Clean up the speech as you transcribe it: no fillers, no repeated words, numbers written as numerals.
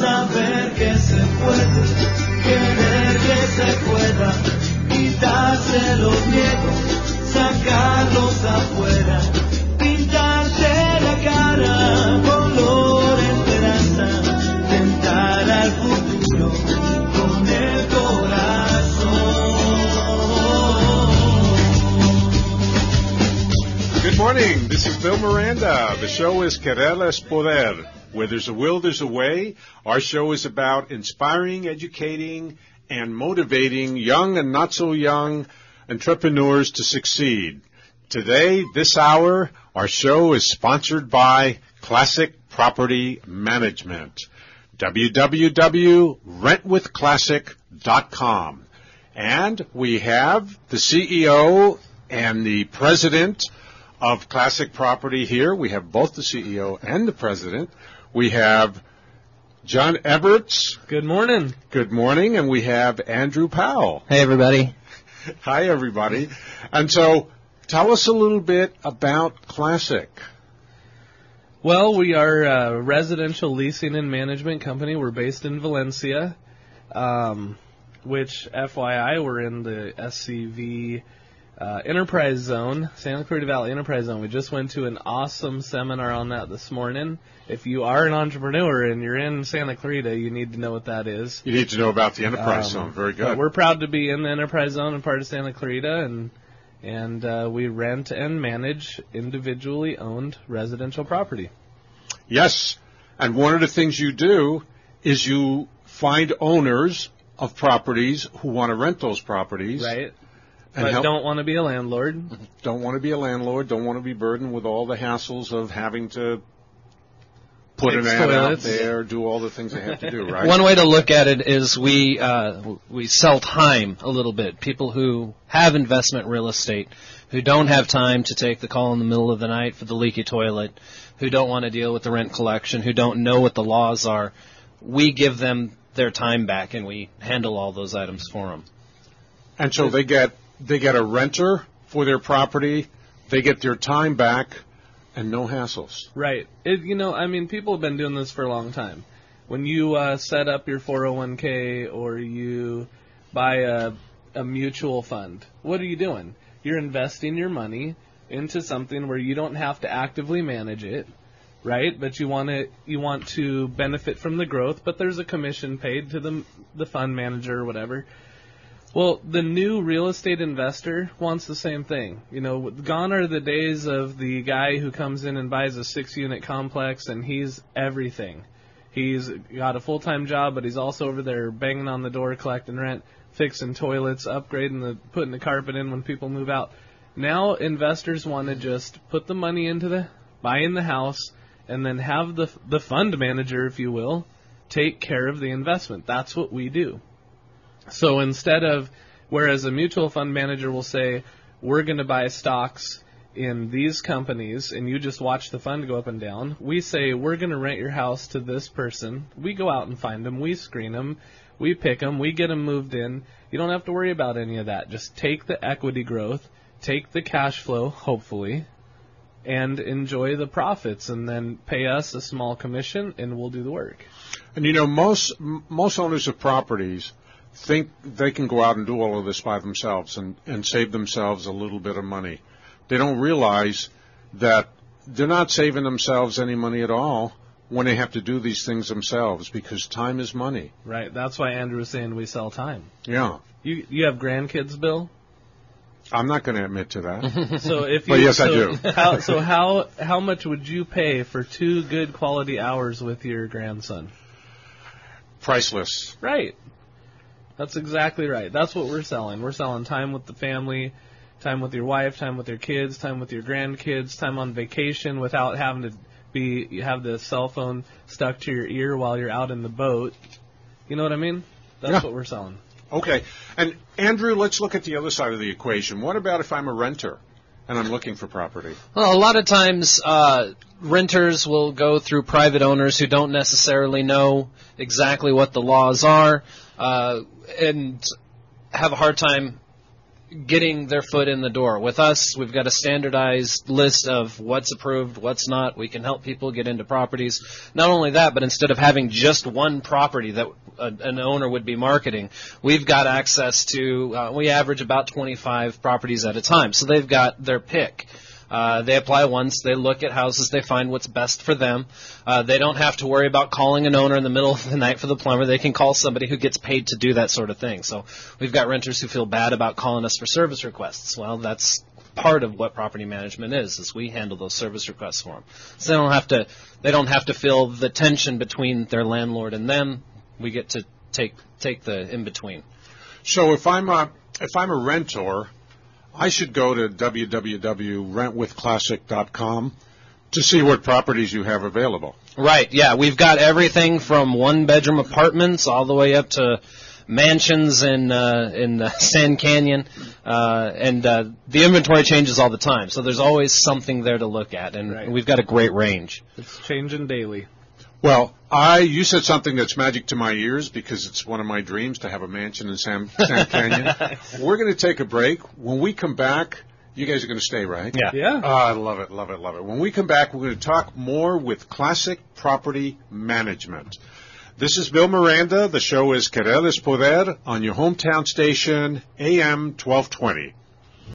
saber que se puede, querer que se pueda, quitarse los miedos, sacarlos afuera, pintarse la cara, color esperanza, tentar al futuro con el corazón. Good morning, this is Bill Miranda. The show is Querer es Poder. Where there's a will, there's a way. Our show is about inspiring, educating, and motivating young and not so young entrepreneurs to succeed. Today, this hour, our show is sponsored by Classic Property Management. www.rentwithclassic.com. And we have the CEO and the president of Classic Property here. We have both the CEO and the president. We have John Evars. Good morning. Good morning. And we have Andrew Powell. Hey, everybody. Hi, everybody. And so tell us a little bit about Classic. Well, we are a residential leasing and management company. We're based in Valencia, which, FYI, we're in the SCV Enterprise Zone, Santa Clarita Valley Enterprise Zone. We just went to an awesome seminar on that this morning. If you are an entrepreneur and you're in Santa Clarita, you need to know what that is. You need to know about the Enterprise Zone. Very good. We're proud to be in the Enterprise Zone and part of Santa Clarita, and we rent and manage individually owned residential property. Yes, and one of the things you do is you find owners of properties who want to rent those properties. Right. But don't want to be a landlord. Don't want to be a landlord. Don't want to be burdened with all the hassles of having to put an ad out there, do all the things they have to do, right? One way to look at it is we sell time a little bit. People who have investment real estate, who don't have time to take the call in the middle of the night for the leaky toilet, who don't want to deal with the rent collection, who don't know what the laws are, we give them their time back and we handle all those items for them. And so they get a renter for their property, they get their time back, and no hassles. Right. People have been doing this for a long time. When you set up your 401k or you buy a mutual fund, what are you doing? You're investing your money into something where you don't have to actively manage it, right? But you want to benefit from the growth, but there's a commission paid to the fund manager or whatever. Well, the new real estate investor wants the same thing. Gone are the days of the guy who comes in and buys a 6-unit complex and he's everything. He's got a full-time job, but he's also over there banging on the door, collecting rent, fixing toilets, putting the carpet in when people move out. Now investors want to just put the money into buying the house and then have the fund manager, if you will, take care of the investment. That's what we do. So whereas a mutual fund manager will say, we're going to buy stocks in these companies, and you just watch the fund go up and down, we say, we're going to rent your house to this person. We go out and find them. We screen them. We pick them. We get them moved in. You don't have to worry about any of that. Just take the equity growth, take the cash flow, hopefully, and enjoy the profits, and then pay us a small commission, and we'll do the work. And most owners of properties think they can go out and do all of this by themselves and save themselves a little bit of money. They don't realize that they're not saving themselves any money at all when they have to do these things themselves, because time is money. Right. That's why Andrew was saying we sell time. Yeah. You have grandkids, Bill? I'm not going to admit to that. But yes, I do. How much would you pay for 2 good quality hours with your grandson? Priceless. Right. That's exactly right. That's what we're selling. We're selling time with the family, time with your wife, time with your kids, time with your grandkids, time on vacation without having to have the cell phone stuck to your ear while you're out in the boat. You know what I mean? That's what we're selling. Okay. And Andrew, let's look at the other side of the equation. What about if I'm a renter and I'm looking for property? Well, a lot of times renters will go through private owners who don't necessarily know exactly what the laws are and have a hard time getting their foot in the door. With us, we've got a standardized list of what's approved, what's not. We can help people get into properties. Not only that, but instead of having just one property that an owner would be marketing, we've got access to, we average about 25 properties at a time. So they've got their pick. They apply once, they look at houses, they find what's best for them. They don't have to worry about calling an owner in the middle of the night for the plumber. They can call somebody who gets paid to do that sort of thing. So we've got renters who feel bad about calling us for service requests. Well, that's part of what property management is we handle those service requests for them. So they don't have to feel the tension between their landlord and them. We get to take the in-between. So if I'm a renter, I should go to www.rentwithclassic.com to see what properties you have available. Right, yeah. We've got everything from one-bedroom apartments all the way up to mansions in Sand Canyon. And the inventory changes all the time, so there's always something there to look at. And We've got a great range. It's changing daily. Well, you said something that's magic to my ears because it's one of my dreams to have a mansion in Sand Canyon. We're going to take a break. When we come back, you guys are going to stay, right? Yeah. Oh, I love it. When we come back, we're going to talk more with Classic Property Management. This is Bill Miranda. The show is Querer es Poder on your hometown station, AM 1220.